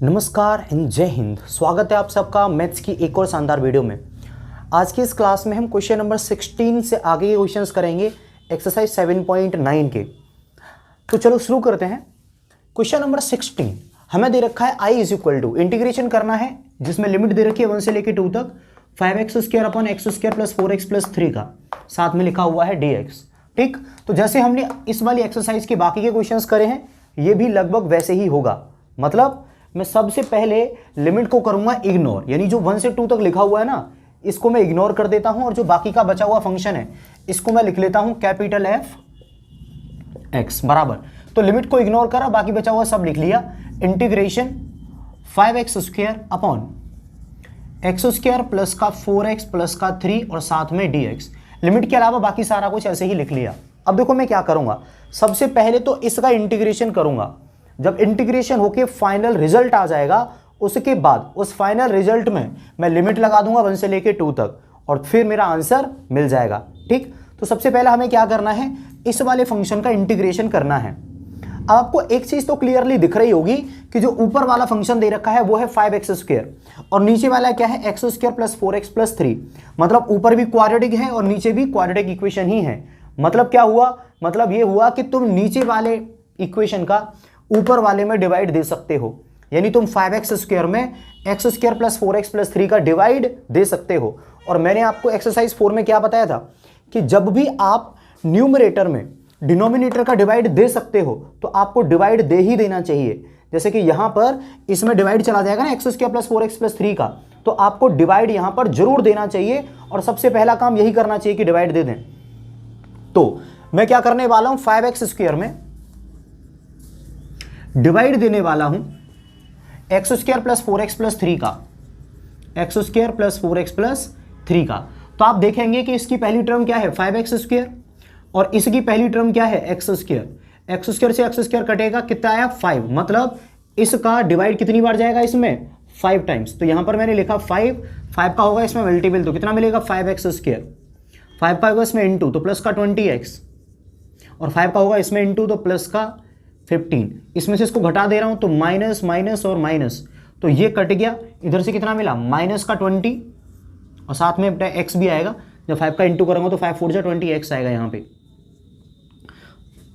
नमस्कार एंड जय हिंद। स्वागत है आप सबका मैथ्स की एक और शानदार वीडियो में। आज की इस क्लास में हम क्वेश्चन नंबर 16 से आगे के क्वेश्चंस करेंगे एक्सरसाइज 7.9 के। तो चलो शुरू करते हैं। क्वेश्चन नंबर 16 हमें दे रखा है i is equal to integration करना है जिसमें लिमिट दे रखी है 1 से लेकर 2 तक 5x² upon x² plus 4x plus 3 का, साथ में लिखा हुआ है dx। ठीक, तो जैसे हमने इस वाली एक्सरसाइज के बाकी के क्वेश्चंस करे हैं ये भी लगभग वैसे ही होगा। मतलब मैं सबसे पहले लिमिट को करूंगा इग्नोर, यानी जो 1 से 2 तक लिखा हुआ है ना इसको मैं इग्नोर कर देता हूं और जो बाकी का बचा हुआ फंक्शन है इसको मैं लिख लेता हूं कैपिटल F(x) बराबर। तो लिमिट को इग्नोर करा, बाकी बचा हुआ सब लिख लिया। Integration 5x² upon x² plus का 4x प्लस का 3 और साथ में dx। लिमिट के अलावा बाकी सारा कुछ ऐसे ही लिख लिया। अब देखो मैं क्या करूंगा, सबसे पहले तो इसका इंटीग्रेशन करूंगा। जब इंटीग्रेशन होके फाइनल रिजल्ट आ जाएगा उसके बाद उस फाइनल रिजल्ट में मैं लिमिट लगा दूंगा 1 से लेके 2 तक और फिर मेरा आंसर मिल जाएगा। ठीक, तो सबसे पहले हमें क्या करना है, इस वाले फंक्शन का इंटीग्रेशन करना है। अब आपको एक चीज तो क्लियरली दिख रही होगी कि जो ऊपर वाला फंक्शन दे रखा है वो है 5x² और नीचे वाला क्या है x² प्लस 4x प्लस 3। मतलब ऊपर भी क्वाड्रेटिक है और नीचे भी क्वाड्रेटिक इक्वेशन ही है। मतलब क्या हुआ, मतलब ये हुआ कि तुम नीचे वाले इक्वेशन का ऊपर वाले में डिवाइड दे सकते हो, यानी तुम 5x² में x² प्लस 4x प्लस 3 का डिवाइड दे सकते हो। और मैंने आपको एक्सरसाइज 4 में क्या बताया था कि जब भी आप न्यूमरेटर में डिनोमिनेटर का डिवाइड दे सकते हो तो आपको डिवाइड दे ही देना चाहिए। जैसे कि यहां पर इसमें डिवाइड चला जाएगा ना x² प्लस 4x प्लस 3 का, तो आपको डिवाइड यहां पर जरूर देना चाहिए और सबसे पहला काम यही करना चाहिए कि डिवाइड दे दें। तो मैं क्या करने वाला हूं, 5x² में डिवाइड देने वाला हूं x² प्लस 4x प्लस 3 का, x² प्लस 4x प्लस 3 का। तो आप देखेंगे कि इसकी पहली टर्म क्या है 5x² और इसकी पहली टर्म क्या है x²। x² से x² कटेगा, कितना आया 5। मतलब इसका डिवाइड कितनी बार जाएगा इसमें 5 टाइम्स। तो यहां पर मैंने लिखा 5 का होगा इसमें मल्टीपल, तो कितना मिलेगा 5x²। 5 का होगा इसमें इंटू तो प्लस का 20x और 5 का होगा इसमें इंटू तो प्लस का 15। इसमें से इसको घटा दे रहा हूं तो माइनस माइनस और माइनस, तो ये कट गया। इधर से कितना मिला माइनस का 20 और साथ में x भी आएगा। जब 5 का इंटू करूंगा तो 5 4 जा 20x आएगा यहाँ पे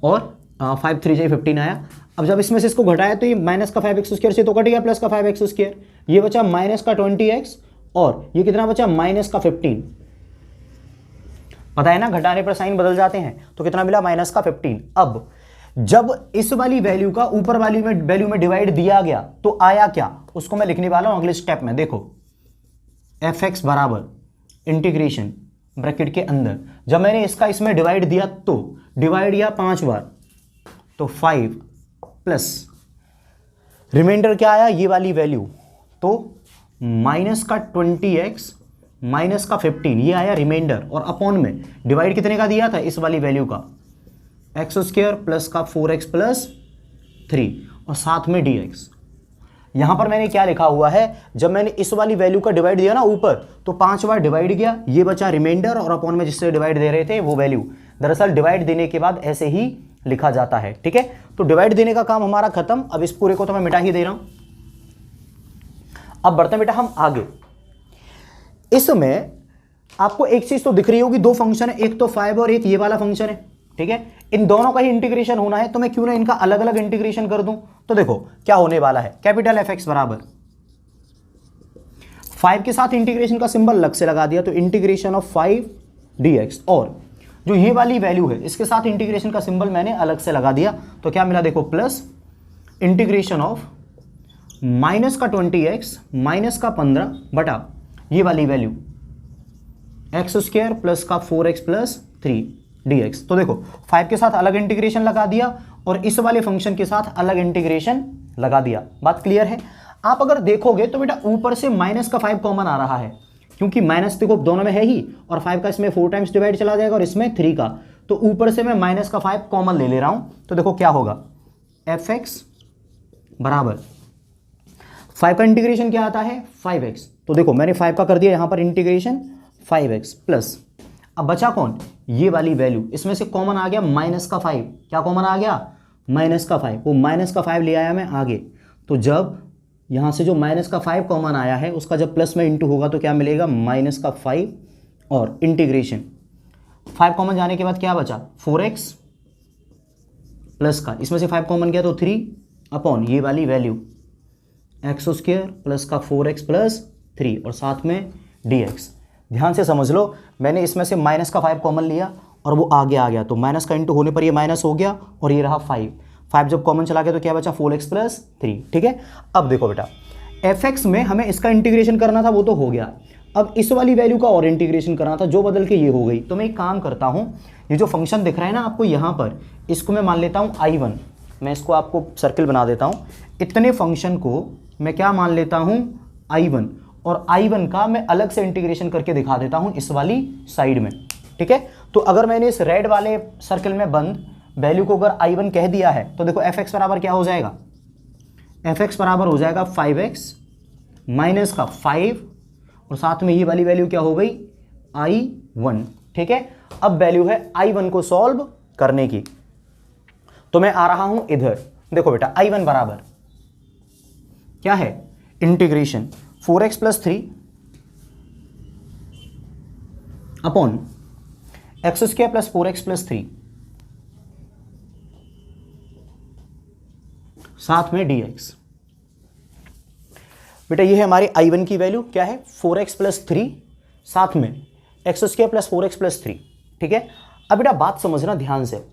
और 5 3 जा 15 आया। अब जब इसमें से इसको घटाया तो ये माइनस का 5x² से तो कट गया प्लस का 5x²। ये बचा माइनस का 20x और ये कितना बचा माइनस का 15। पता है ना घटाने पर साइन बदल जाते हैं, तो कितना मिला माइनस का 15। अब जब इस वाली वैल्यू का ऊपर वाली में वैल्यू में डिवाइड दिया गया तो आया क्या, उसको मैं लिखने वाला हूं अगले स्टेप में। देखो f(x) बराबर इंटीग्रेशन ब्रैकेट के अंदर जब मैंने इसका इसमें डिवाइड दिया तो डिवाइड दिया 5 बार तो 5 प्लस रिमाइंडर क्या आया ये वाली वैल्यू, तो माइनस का 20x माइनस का 15 ये आया रिमाइंडर और अपॉन में डिवाइड कितने का दिया था इस वाली वैल्यू का x² प्लस का 4x प्लस 3 और साथ में dx। यहां पर मैंने क्या लिखा हुआ है, जब मैंने इस वाली वैल्यू का डिवाइड दिया ना ऊपर तो 5 बार डिवाइड गया, ये बचा रिमाइंडर और अपॉन में जिससे डिवाइड दे रहे थे वो वैल्यू। दरअसल डिवाइड देने के बाद ऐसे ही लिखा जाता है। ठीक है, तो डिवाइड देने का काम हमारा खत्म। अब इस पूरे को तो मैं मिटा ही दे रहा हूं। अब बढ़ते बेटा हम आगे। इसमें आपको एक चीज तो दिख रही होगी, दो फंक्शन है, एक तो 5 और एक ये वाला फंक्शन है। ठीक है, इन दोनों का ही इंटीग्रेशन होना है तो मैं क्यों ना इनका अलग अलग इंटीग्रेशन कर दूं। तो देखो क्या होने वाला है, कैपिटल F(x) बराबर 5 के साथ इंटीग्रेशन का सिंबल अलग से लगा दिया तो इंटीग्रेशन ऑफ 5 dx और जो ये वाली वैल्यू है इसके साथ इंटीग्रेशन का सिंबल मैंने अलग से लगा दिया तो क्या मिला देखो प्लस इंटीग्रेशन ऑफ माइनस का 20x माइनस का 15 बटा ये वाली वैल्यू x² प्लस का 4x प्लस 3 dx। तो देखो 5 के साथ अलग इंटीग्रेशन लगा दिया और इस वाले फंक्शन के साथ अलग इंटीग्रेशन लगा दिया। बात क्लियर है। आप अगर देखोगे तो बेटा ऊपर से माइनस का 5 कॉमन आ रहा है क्योंकि माइनस देखो दोनों में है ही और 5 का इसमें 4 टाइम्स डिवाइड चला जाएगा और इसमें 3 का, तो ऊपर से मैं माइनस का 5 कॉमन ले रहा हूं। तो देखो क्या होगा f(x) बराबर 5 का इंटीग्रेशन क्या आता है 5x। तो देखो मैंने 5 का कर दिया यहां पर इंटीग्रेशन 5x प्लस अब बचा कौन ये वाली वैल्यू, इसमें से कॉमन आ गया माइनस का 5। क्या कॉमन आ गया माइनस का 5, वो माइनस का 5 ले आया मैं आगे। तो जब यहाँ से जो माइनस का 5 कॉमन आया है उसका जब प्लस में इंटू होगा तो क्या मिलेगा, माइनस का 5 और इंटीग्रेशन 5 कॉमन जाने के बाद क्या बचा 4x प्लस का, इसमें से 5 कॉमन गया तो 3 अपॉन ये वाली वैल्यू एक्स स्क्वायर प्लस का 4x प्लस 3 और साथ में dx। ध्यान से समझ लो, मैंने इसमें से माइनस का 5 कॉमन लिया और वो आगे आ गया तो माइनस का इंटू होने पर ये माइनस हो गया और ये रहा 5 जब कॉमन चला गया तो क्या बचा 4x प्लस 3। ठीक है, अब देखो बेटा fx में हमें इसका इंटीग्रेशन करना था वो तो हो गया, अब इस वाली वैल्यू का और इंटीग्रेशन करना था जो बदल के ये हो गई। तो मैं एक काम करता हूँ, ये जो फंक्शन दिख रहा है ना आपको यहाँ पर, इसको मैं मान लेता हूँ I1, मैं इसको आपको सर्किल बना देता हूँ। इतने फंक्शन को मैं क्या मान लेता हूँ I1, और I1 का मैं अलग से इंटीग्रेशन करके दिखा देता हूँ इस वाली साइड में। ठीक है, तो अगर मैंने इस रेड वाले सर्किल में बंद वैल्यू को अगर I1 कह दिया है तो देखो fx बराबर क्या हो जाएगा, fx बराबर हो जाएगा 5x माइनस का 5 और साथ में ये वाली वैल्यू क्या हो गई I1। ठीक है, अब वैल्यू है I1 को सॉल्व करने की, तो मैं आ रहा हूं इधर। देखो बेटा I1 बराबर क्या है, integration 4x plus 3 upon x square plus 4x plus 3 साथ में dx। बेटा ये है हमारी I1 की वैल्यू क्या है 4x प्लस 3 साथ में x square plus 4x plus 3। ठीक है, अब बेटा बात समझना ध्यान से,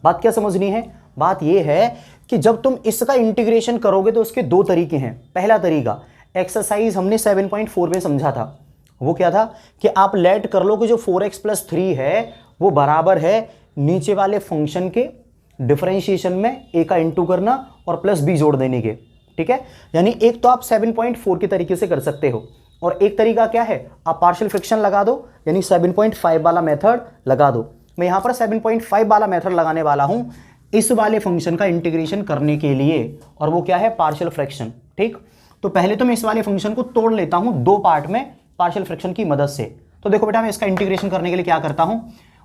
बात क्या समझनी है, बात ये है कि जब तुम इसका इंटीग्रेशन करोगे तो उसके दो तरीके हैं। पहला तरीका एक्सरसाइज हमने 7.4 में समझा था, वो क्या था कि आप लेट कर लो कि जो 4x प्लस 3 है वो बराबर है नीचे वाले फंक्शन के डिफरेंशिएशन में a का इंटू करना और प्लस b जोड़ देने के। ठीक है, यानी एक तो आप 7.4 के तरीके से कर सकते हो और एक तरीका क्या है, आप पार्शियल फ्रैक्शन लगा दो यानी 7.5 वाला मेथड लगा दो। मैं यहां पर 7.5 वाला मेथड लगाने वाला हूं इस वाले फंक्शन का इंटीग्रेशन करने के लिए, और वो क्या है पार्शियल फ्रैक्शन। ठीक, तो पहले तो मैं इस वाले फंक्शन को तोड़ लेता हूं दो पार्ट में पार्शियल फ्रैक्शन की मदद से। तो देखो बेटा मैं इसका इंटीग्रेशन करने के लिए क्या करता हूं,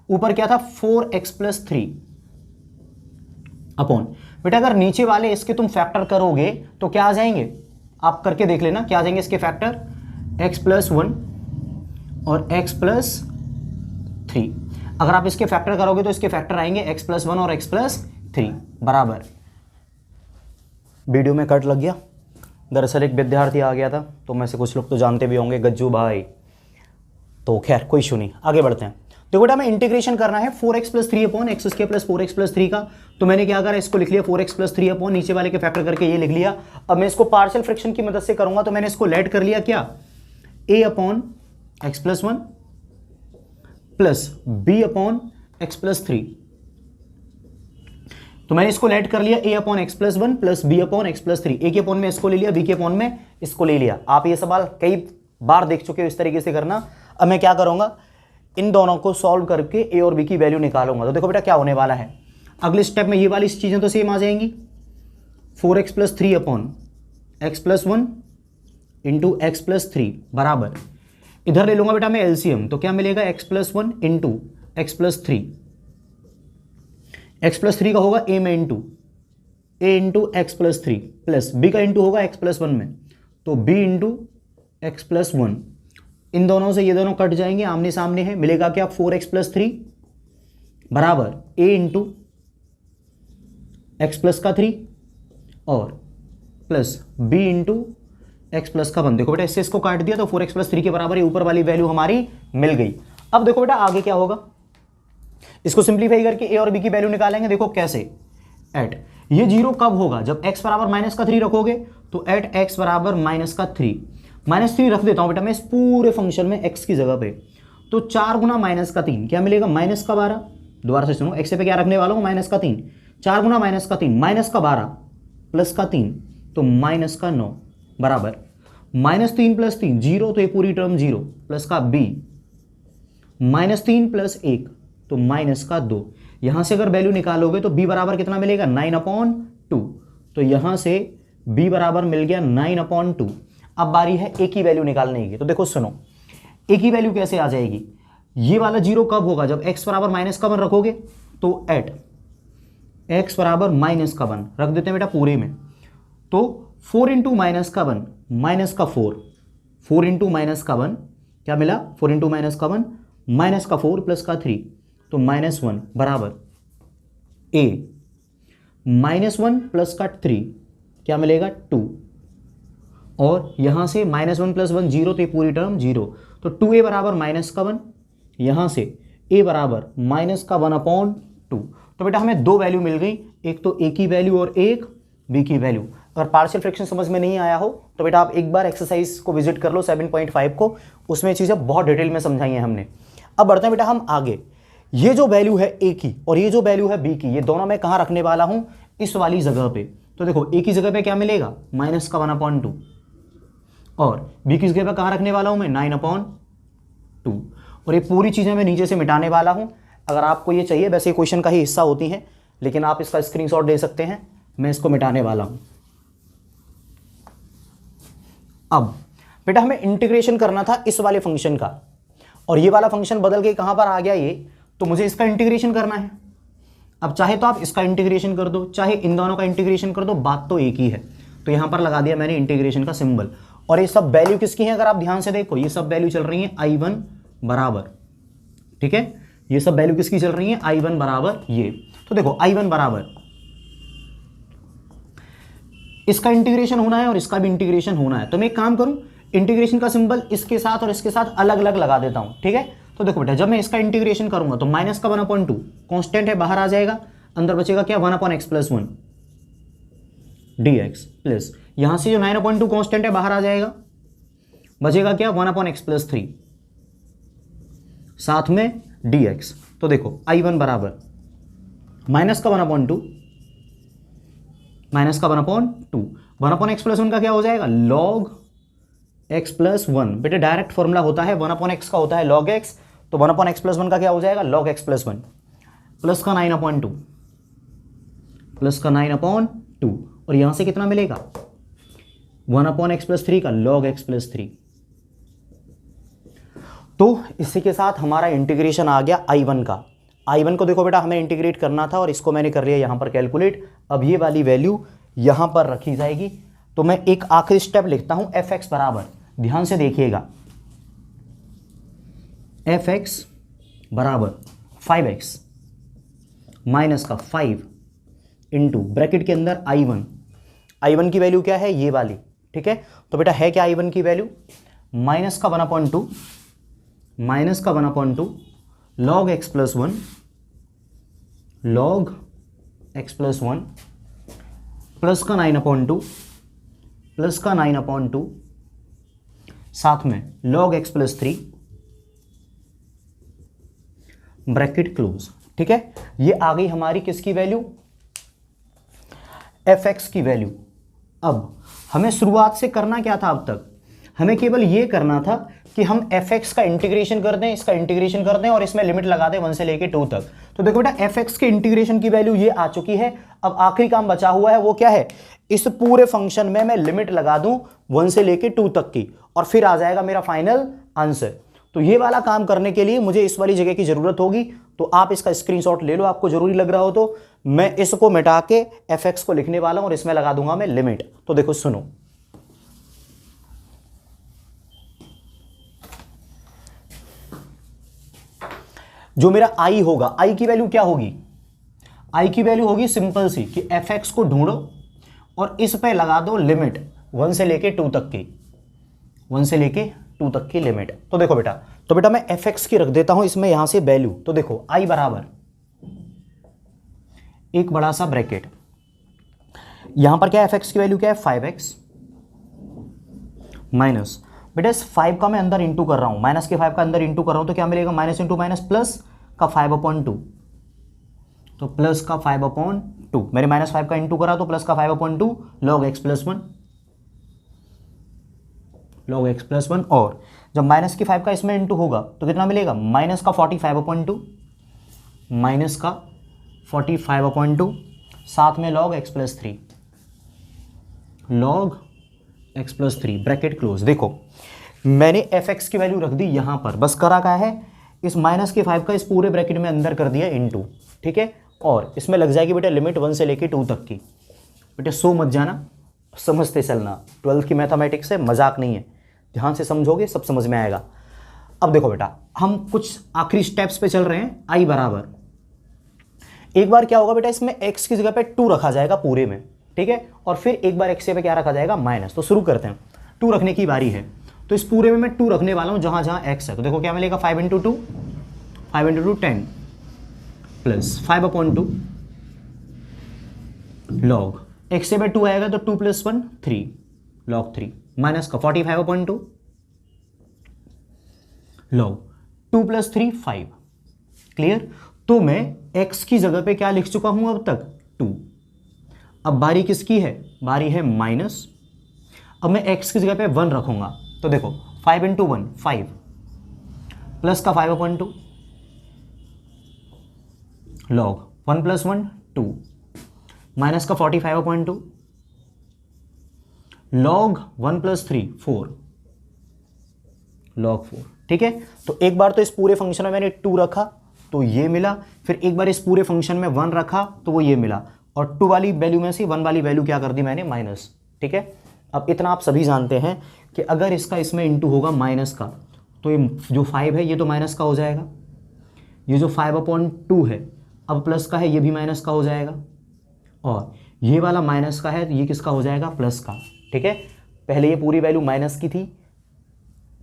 ऊपर क्या था 4x प्लस 3 अपॉन, बेटा अगर नीचे वाले इसके तुम फैक्टर करोगे तो क्या आ जाएंगे, आप करके देख लेना क्या आ जाएंगे इसके फैक्टर, x प्लस 1 और x प्लस 3। अगर आप इसके फैक्टर करोगे तो इसके फैक्टर आएंगे x प्लस 1 और x प्लस 3 बराबर। वीडियो में कट लग गया, दरअसल एक विद्यार्थी आ गया था तो में से कुछ लोग तो जानते भी होंगे गज्जू भाई, तो खैर कोई इशू नहीं, आगे बढ़ते हैं। तो बेटा मैं इंटीग्रेशन करना है 4x plus 3 upon x square plus 4x plus 3 का, तो मैंने क्या करा इसको लिख लिया 4x प्लस 3 अपॉन नीचे वाले के फैक्टर करके ये लिख लिया। अब मैं इसको पार्शियल फ्रैक्शन की मदद से करूंगा तो मैंने इसको लेट कर लिया क्या a upon x plus 1 plus b upon x plus 3। तो मैंने इसको लेट कर लिया a upon x plus 1 plus b upon x plus 3। a के अपॉन में इसको ले लिया, b के अपॉन में इसको ले लिया। आप ये सवाल कई बार देख चुके हो इस तरीके से करना। अब मैं क्या करूंगा, इन दोनों को सॉल्व करके a और b की वैल्यू निकालूंगा। तो देखो बेटा क्या होने वाला है, अगले स्टेप में ये वाली चीजें तो सेम आ जाएंगी, 4x plus 3 upon x plus 1 into x plus 3 बराबर, इधर ले लूंगा बेटा मैं एलसीएम, तो क्या मिलेगा x plus 1 into x plus 3, x plus 3 का होगा a में into x plus 3 plus b का इंटू होगा एक्स प्लस 1 में, तो b इंटू एक्स प्लस 1। इन दोनों से ये दोनों कट जाएंगे, आमने सामने है, मिलेगा क्या 4x प्लस 3 बराबर a इंटू एक्स प्लस का 3 और plus b into x plus का 1। देखो बेटा इससे इसको काट दिया तो 4x प्लस 3 के बराबर ऊपर वाली वैल्यू हमारी मिल गई। अब देखो बेटा आगे क्या होगा, इसको सिंप्लीफाई करके a और b की वैल्यू निकालेंगे। देखो कैसे, एट ये जीरो कब होगा, जब x बराबर माइनस का 3 रखोगे, तो एट x बराबर माइनस का 3, माइनस 3 रख देता हूं बेटा मैं इस पूरे फंक्शन में x की जगह पे, तो 4 गुना माइनस का 3 क्या मिलेगा माइनस का 12। दोबारा से सुनो, x पे क्या रखने वाला हूं माइनस का 3, 4 गुना माइनस का 3 माइनस का 12 प्लस का 3 तो माइनस का 9 बराबर माइनस 3 प्लस 3 जीरो, तो ये पूरी टर्म जीरो प्लस का b माइनस 3 प्लस 1 तो माइनस का 2। यहां से अगर वैल्यू निकालोगे तो b बराबर कितना मिलेगा 9/2, तो यहां से b बराबर मिल गया 9/2। अब बारी है a की वैल्यू निकालने की। तो देखो सुनो, a की वैल्यू कैसे आ जाएगी, ये वाला जीरो कब होगा, जब x बराबर माइनस का 1 रखोगे, तो एट x बराबर माइनस का 1 रख देते हैं बेटा पूरे में, तो 4 इंटू माइनस का 1 माइनस का 4, 4 इंटू माइनस का 1 क्या मिला, 4 इंटू माइनस का 1 माइनस का 4 प्लस का 3, तो -1 बराबर a, -1 प्लस का 3 क्या मिलेगा 2, और यहां से -1 प्लस 1 0, तो ये पूरी टर्म 0, तो 2a बराबर माइनस का 1, यहां से a बराबर माइनस का 1/2। तो बेटा हमें दो वैल्यू मिल गई, एक तो a की वैल्यू और एक b की वैल्यू। अगर पार्शियल फ्रैक्शन समझ में नहीं आया हो तो बेटा आप एक बार एक्सरसाइज को विजिट कर लो 7.5 को, उसमें चीज़ें बहुत डिटेल में समझाई हैं हमने। अब बढ़ते हैं बेटा हम आगे। ये जो वैल्यू है a की और ये जो वैल्यू है b की, ये दोनों मैं कहाँ रखने वाला हूँ, इस वाली जगह पे। तो देखो a की जगह पे क्या मिलेगा, माइनस का 1/2, और b की जगह पे कहाँ रखने वाला हूँ मैं, 9/2, और ये पूरी चीज़ें मैं नीचे से मिटाने वाला हूँ। अगर आपको ये चाहिए, वैसे क्वेश्चन का ही हिस्सा होती हैं, लेकिन आप इसका स्क्रीनशॉट ले सकते हैं, मैं इसको मिटाने वाला हूँ। अब बेटा हमें इंटीग्रेशन करना था इस वाले फंक्शन का, और ये वाला फंक्शन बदल के कहां पर आ गया ये, तो मुझे इसका इंटीग्रेशन करना है। अब चाहे तो आप इसका इंटीग्रेशन कर दो, चाहे इन दोनों का इंटीग्रेशन कर दो, बात तो एक ही है। तो यहां पर लगा दिया मैंने इंटीग्रेशन का सिंबल, और ये सब वैल्यू किसकी है, अगर आप ध्यान से देखो ये सब वैल्यू चल रही है I1 बराबर, ठीक है, ये सब वैल्यू किसकी चल रही है, I1 बराबर ये। तो देखो I1 बराबर, इसका इंटीग्रेशन होना है और इसका भी इंटीग्रेशन होना है। तो मैं एक काम करूं, इंटीग्रेशन का सिंबल इसके साथ और इसके साथ अलग अलग लगा देता हूं, ठीक है। तो देखो बेटा जब मैं इसका इंटीग्रेशन करूंगा तो माइनस का 1/2 कांस्टेंट है, बाहर आ जाएगा, अंदर बचेगा क्या, 1/x + 1 dx, प्लस यहां से जो 9/2 कांस्टेंट है बाहर आ जाएगा, बचेगा क्या, 1/x + 3 साथ में dx। तो देखो I1 बराबर माइनस का 1/2 माइनस का 1/2, 1/x + 1 का क्या हो जाएगा, log x + 1। बेटे डायरेक्ट फॉर्मूला होता है 1/x का होता है log x, तो 1/x + 1 का क्या हो जाएगा, log x + 1 प्लस का 9/2 प्लस का 9/2, और यहां से कितना मिलेगा, 1/x + 3 का log x + 3। तो इसी के साथ हमारा इंटीग्रेशन आ गया I1 का। I1 को देखो बेटा हमें इंटीग्रेट करना था और इसको मैंने कर लिया यहां पर कैलकुलेट। अब ये वाली वैल्यू यहां पर रखी जाएगी। तो मैं एक आखिरी स्टेप लिखता हूं, fx बराबर, ध्यान से देखिएगा, fx बराबर 5x माइनस का 5 इंटू ब्रैकेट के अंदर I1 की वैल्यू क्या है, ये वाली, ठीक है। तो बेटा है क्या I1 की वैल्यू, माइनस का 1/2 log x + 1 log x + 1 plus का 9/2 प्लस का 9/2 साथ में log x + 3 ब्रैकेट क्लोज, ठीक है। ये आ गई हमारी किसकी वैल्यू, fx की वैल्यू। अब हमें शुरुआत से करना क्या था, अब तक हमें केवल ये करना था कि हम fx का इंटीग्रेशन कर दें, इसका इंटीग्रेशन कर दें और इसमें लिमिट लगा दें 1 से लेके 2 तक। तो देखो बेटा fx के इंटीग्रेशन की वैल्यू ये आ चुकी है। अब आखिरी काम बचा हुआ है, वो क्या है, इस पूरे फंक्शन में मैं लिमिट लगा दूं 1 से लेके 2 तक की, और फिर आ जाएगा मेरा फाइनल आंसर। तो ये वाला काम करने के लिए मुझे इस वाली जगह की जरूरत होगी, तो आप इसका स्क्रीनशॉट ले लो, आपको जरूरी लग रहा हो तो। मैं इसको मिटा के fx को लिखने वाला हूं और इसमें लगा दूंगा मैं लिमिट। तो देखो सुनो, जो मेरा i होगा, i की वैल्यू क्या होगी, i की वैल्यू होगी सिंपल सी कि fx को ढूंढो और इस पे लगा दो लिमिट 1 से लेके 2 तक की, 1 से लेके 2 तक की लिमिट। तो देखो बेटा, तो बेटा मैं fx की रख देता हूं इसमें यहां से वैल्यू। तो देखो i बराबर एक बड़ा सा ब्रैकेट, यहां पर क्या है, fx की वैल्यू क्या है, 5x माइनस, बेटा इस 5 का मैं अंदर इंटू कर रहा हूं, माइनस के 5 का अंदर इंटू कर रहा हूं, तो क्या मिलेगा, माइनस इंटू माइनस प्लस का 5/2, तो प्लस का 5/2, मैंने -5 का इंटू करा तो प्लस का 5/2 log x + 1 log x + 1, और जब माइनस की 5 का इसमें इंटू होगा तो कितना मिलेगा, माइनस का 45/2 माइनस का 45/2 साथ में log x + 3 log x + 3 bracket close. देखो मैंने fx की वैल्यू रख दी यहां पर, बस करा क्या है, इस माइनस के 5 का इस पूरे ब्रैकेट में अंदर कर दिया इंटू, ठीक है, और इसमें लग जाएगी बेटा लिमिट 1 से लेके 2 तक की। बेटा सो मत जाना, समझते चलना, 12th की मैथमेटिक्स है, मजाक नहीं है, ध्यान से समझोगे सब समझ में आएगा। अब देखो बेटा, हम कुछ आखिरी स्टेप्स पे चल रहे हैं। आई बराबर, एक बार क्या होगा बेटा, इसमें x की जगह पे 2 रखा जाएगा पूरे में, ठीक है, और फिर एक बार x पे क्या रखा जाएगा, माइनस। तो शुरू करते हैं, 2 रखने की बारी है, तो इस पूरे में मैं 2 रखने वाला हूं जहां जहां x है। तो देखो क्या मिलेगा, 5 × 2 5 × 2 10 प्लस 5/2 लॉग x से 2 आएगा तो 2 + 1 3 लॉग 3 माइनस का 45/2 लॉग 2 + 3 5। क्लियर। तो मैं x की जगह पे क्या लिख चुका हूं अब तक, 2। अब बारी किसकी है, बारी है माइनस। अब मैं x की जगह पे 1 रखूंगा, तो देखो 5 × 1 5 प्लस का 5/2 लॉग 1 + 1 2 माइनस का 45/2 लॉग 1 + 3 4 लॉग 4। ठीक है, तो एक बार तो इस पूरे फंक्शन में मैंने 2 रखा तो ये मिला, फिर एक बार इस पूरे फंक्शन में 1 रखा तो वो ये मिला, और 2 वाली वैल्यू में से 1 वाली वैल्यू क्या कर दी मैंने, माइनस। ठीक है, अब इतना आप सभी जानते हैं कि अगर इसका इसमें इंटू होगा माइनस का, तो ये जो 5 है ये तो माइनस का हो जाएगा, ये जो 5/2 है अब प्लस का है ये भी माइनस का हो जाएगा, और ये वाला माइनस का है तो ये किसका हो जाएगा, प्लस का। ठीक है, पहले ये पूरी वैल्यू माइनस की थी,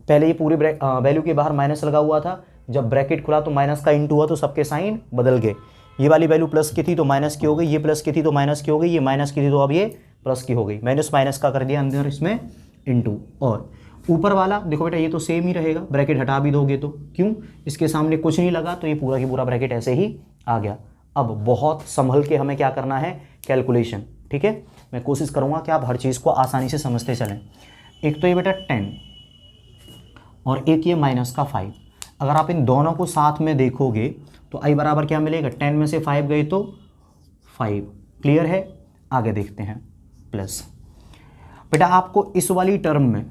पहले ये पूरी वैल्यू के बाहर माइनस लगा हुआ था, जब ब्रैकेट खुला तो माइनस का इंटू हुआ तो सबके साइन बदल गए। ये वाली वैल्यू प्लस की थी तो माइनस की हो गई, ये प्लस की थी तो माइनस की हो गई, ये माइनस की थी तो अब ये प्लस की हो गई, माइनस माइनस का कर दिया अंदर इसमें इंटू। और ऊपर वाला देखो बेटा ये तो सेम ही रहेगा, ब्रैकेट हटा भी दोगे तो, क्यों, इसके सामने कुछ नहीं लगा तो ये पूरा की पूरा ब्रैकेट ऐसे ही आ गया। अब बहुत संभल के हमें क्या करना है, कैलकुलेशन। ठीक है, मैं कोशिश करूँगा कि आप हर चीज़ को आसानी से समझते चलें। एक तो ये बेटा 10 और एक ये माइनस का 5, अगर आप इन दोनों को साथ में देखोगे तो आई बराबर क्या मिलेगा, 10 में से 5 गए तो 5। क्लियर है, आगे देखते हैं। प्लस बेटा आपको इस वाली टर्म में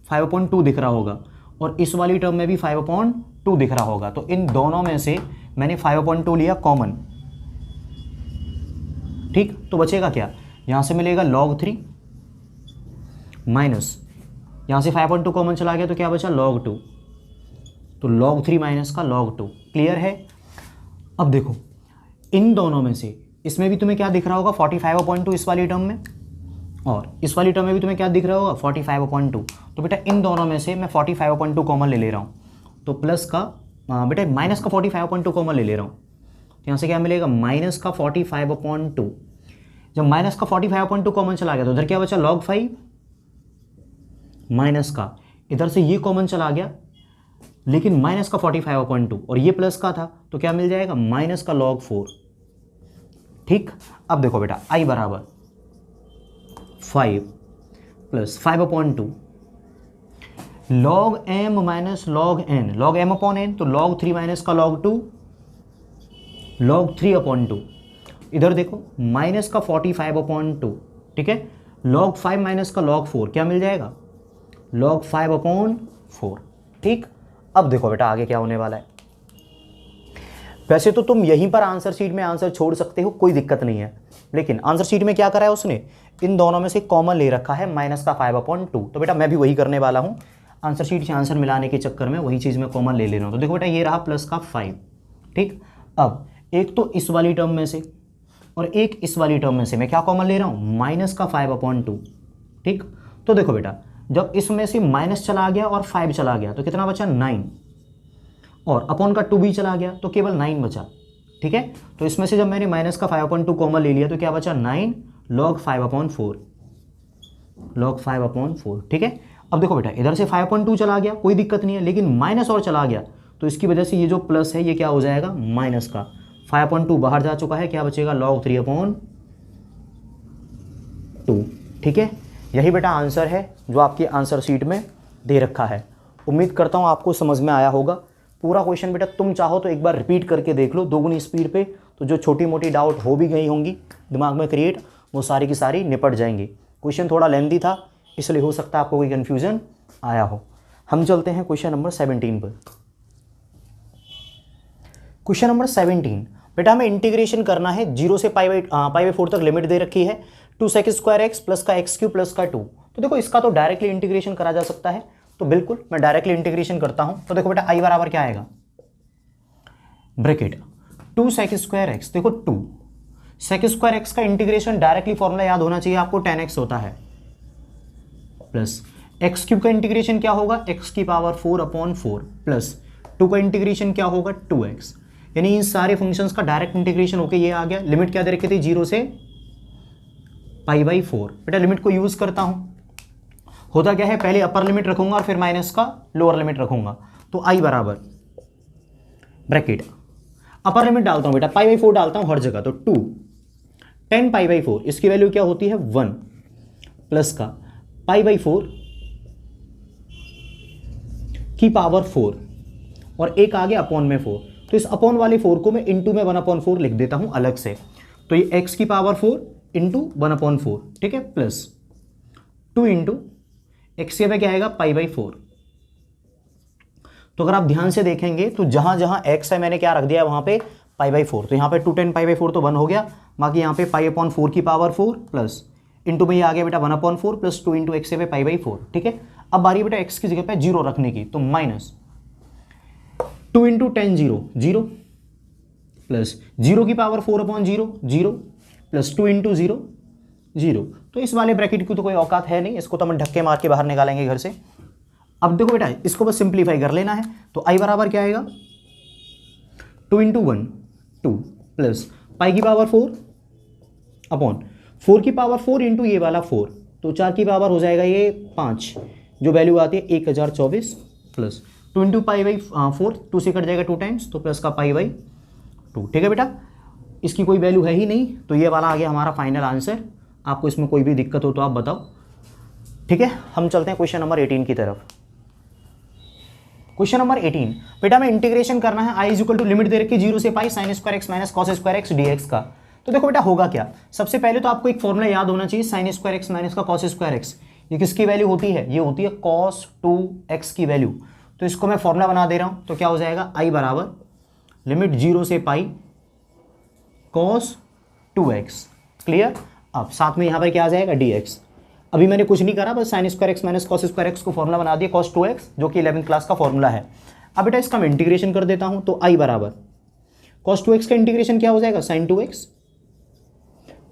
5/2 दिख रहा होगा और इस वाली टर्म में भी 5/2 दिख रहा होगा, तो इन दोनों में से मैंने 5/2 लिया कॉमन। ठीक, तो बचेगा क्या, यहां से मिलेगा log 3 माइनस, यहां से 5/2 कॉमन चला गया तो क्या बचा, log 2, तो log 3 माइनस का log 2। क्लियर है। अब देखो इन दोनों में से इसमें भी तुम्हें क्या दिख रहा होगा, 45/2 इस वाली टर्म में, और इस वाली टर्म में भी तुम्हें क्या दिख रहा होगा, 45/2। तो बेटा इन दोनों में से मैं 45/2 कॉमन ले रहा हूँ, तो प्लस का बेटा माइनस का 45/2 कॉमन ले रहा हूँ, तो यहाँ से क्या मिलेगा, माइनस का 45/2। जब माइनस का 45/2 कॉमन चला गया तो इधर क्या बचा, log 5 माइनस का, इधर से ये कॉमन चला गया लेकिन माइनस का 45/2 और ये प्लस का था तो क्या मिल जाएगा, माइनस का log 4। ठीक, अब देखो बेटा आई बराबर 5 plus 5/2 log m minus log n, log m/n तो log 3 माइनस का log 2 log 3/2। इधर देखो माइनस का 45/2। ठीक है, log 5 माइनस का log 4 क्या मिल जाएगा, log 5/4। ठीक, अब देखो बेटा आगे क्या होने वाला है। वैसे तो तुम यहीं पर आंसर शीट में आंसर छोड़ सकते हो, कोई दिक्कत नहीं है, लेकिन आंसर शीट में क्या करा है उसने, इन दोनों में से कॉमन ले रखा है माइनस का 5/2। तो बेटा मैं भी वही करने वाला हूँ, आंसर शीट से आंसर मिलाने के चक्कर में वही चीज़ मैं कॉमन ले रहा हूँ। तो देखो बेटा ये रहा प्लस का 5। ठीक, अब एक तो इस वाली टर्म में से और एक इस वाली टर्म में से मैं क्या कॉमन ले रहा हूँ, माइनस का 5/2। ठीक, तो देखो बेटा जब इसमें से माइनस चला गया और 5 चला गया तो कितना बचा, 9, और अपॉन का 2 भी चला गया तो केवल 9 बचा। ठीक है, तो इसमें से जब मैंने माइनस का 5/2 कॉमन ले लिया तो क्या बचा, 9 log 5/4 log 5/4। ठीक है, अब देखो बेटा इधर से 5/2 चला गया कोई दिक्कत नहीं है, लेकिन माइनस और चला गया तो इसकी वजह से ये जो प्लस है ये क्या हो जाएगा, माइनस का 5/2 बाहर जा चुका है, क्या बचेगा, log 3/2। ठीक है, यही बेटा आंसर है जो आपकी आंसर शीट में दे रखा है। उम्मीद करता हूँ आपको समझ में आया होगा। पूरा क्वेश्चन बेटा तुम चाहो तो एक बार रिपीट करके देख लो 2 गुनी स्पीड पे, तो जो छोटी मोटी डाउट हो भी गई होंगी दिमाग में क्रिएट, वो सारी की सारी निपट जाएंगी। क्वेश्चन थोड़ा लेंथी था इसलिए हो सकता है आपको कोई कन्फ्यूजन आया हो। हम चलते हैं क्वेश्चन नंबर 17 पर। क्वेश्चन नंबर 17 बेटा हमें इंटीग्रेशन करना है, 0 से पाई बाई 4 तक लिमिट दे रखी है, two sec square x plus का एक्स क्यूब प्लस का 2। तो देखो इसका तो डायरेक्टली इंटीग्रेशन करा जा सकता है, तो बिल्कुल मैं डायरेक्टली इंटीग्रेशन करता हूं। तो देखो बेटा आई बराबर क्या आएगा, bracket two sec square x, देखो 2 सेक स्क्वायर एक्स का इंटीग्रेशन डायरेक्टली फॉर्मूला याद होना चाहिए आपको, 10x होता है, प्लस एक्स क्यूब का इंटीग्रेशन क्या होगा, एक्स की पावर 4/4 प्लस 2 का इंटीग्रेशन क्या होगा 2x। यानी इन सारे फंक्शंस का डायरेक्ट इंटीग्रेशन होके ये आ गया। लिमिट क्या दे रखी थी, 0 से π/4। बेटा लिमिट को यूज करता हूं, होता क्या है, पहले अपर लिमिट रखूंगा और फिर माइनस का लोअर लिमिट रखूंगा। तो आई बराबर ब्रैकेट अपर लिमिट डालता हूं बेटा, π/4 डालता हूं हर जगह, तो 2 10 π/4 इसकी वैल्यू क्या होती है 1 प्लस का π/4 की पावर 4 और एक आ गया अपॉन में 4। तो इस अपॉन वाले 4 को मैं इंटू में 1/4 लिख देता हूं अलग से। तो ये x की पावर 4 इंटू 1/4, ठीक है, प्लस 2 इंटू एक्स के पे क्या आएगा π/4। तो अगर आप ध्यान से देखेंगे तो जहां जहां x है मैंने क्या रख दिया है वहां पे π/4। तो यहां पे 2 10 π/4 तो 1 हो गया, बाकी यहां पे π/4 की पावर 4 प्लस इंटू में ये आ गया बेटा 1/4 प्लस 2 इंटू एक्स पे π/4, ठीक है। अब बारी बेटा x की जगह पे 0 रखने की, तो माइनस 2 इंटू 10 0 प्लस 0 की पावर 4/0 0 प्लस 2 इंटू 0 0। तो इस वाले ब्रैकेट की तो कोई औकात है नहीं, इसको तो हम धक्के मार के बाहर निकालेंगे घर से। अब देखो बेटा इसको बस सिंप्लीफाई कर लेना है। तो आई बराबर क्या आएगा 2 इंटू 1 2 प्लस पाई की पावर 4 अपॉन 4 की पावर 4 इंटू ये वाला 4, तो 4 की पावर हो जाएगा ये 5, जो वैल्यू आती है 1024 प्लस 2 इंटू π/4, 2 से कट जाएगा 2 टाइम्स, तो प्लस का π/2, ठीक है बेटा। इसकी कोई वैल्यू है ही नहीं, तो ये वाला आ गया हमारा फाइनल आंसर। आपको इसमें कोई भी दिक्कत हो तो आप बताओ, ठीक है। हम चलते हैं क्वेश्चन नंबर 18 की तरफ। क्वेश्चन नंबर 18 बेटा में इंटीग्रेशन करना है, I is equal to limit दे रखी 0 से पाई sin square x minus cos square x dx का। तो देखो बेटा होगा क्या, सबसे पहले तो आपको एक फॉर्मूला याद होना चाहिए, sin स्क्वायर एक्स माइनस का कॉस स्क्वायर एक्स। ये किसकी वैल्यू होती है, ये होती है cos 2x की वैल्यू। तो इसको मैं फॉर्मूला बना दे रहा हूं, तो क्या हो जाएगा आई बराबर लिमिट 0 से पाई cos 2x, क्लियर। अब साथ में यहां पर क्या आ जाएगा dx। अभी मैंने कुछ नहीं करा, बस sin square x minus cos square x को फॉर्मूला बना दिया cos 2x, जो कि 11th क्लास का फॉर्मूला है। अब बेटा इसका मैं इंटीग्रेशन कर देता हूं, तो आई बराबर cos 2x का इंटीग्रेशन क्या हो जाएगा sin 2x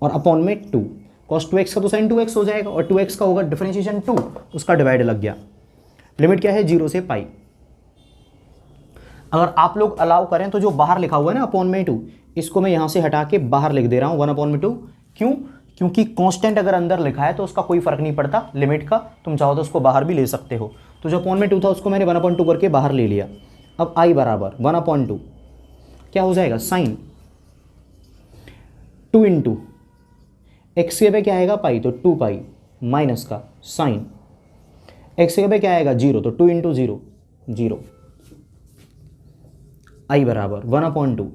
और अपॉन में 2, cos 2x का तो sin 2x हो जाएगा और 2x का होगा डिफरेंशिएशन 2, उसका डिवाइड लग गया। लिमिट क्या है 0 से पाई। अगर आप लोग अलाउ करें तो जो बाहर लिखा हुआ है ना अपॉन में 2, इसको मैं यहां से हटा के बाहर लिख दे रहा हूं 1/2। क्यों, क्योंकि कांस्टेंट अगर अंदर लिखा है तो उसका कोई फर्क नहीं पड़ता लिमिट का, तुम चाहो तो उसको बाहर भी ले सकते हो। तो जो अपॉन में 2 था उसको मैंने 1/2 करके बाहर ले लिया। अब आई बराबर 1/2 क्या हो जाएगा साइन 2 इंटू एक्स के पे क्या आएगा पाई, तो 2 पाई माइनस का साइन एक्स के पे क्या आएगा 0, तो 2 इंटू 0 0। आई बराबर 1/2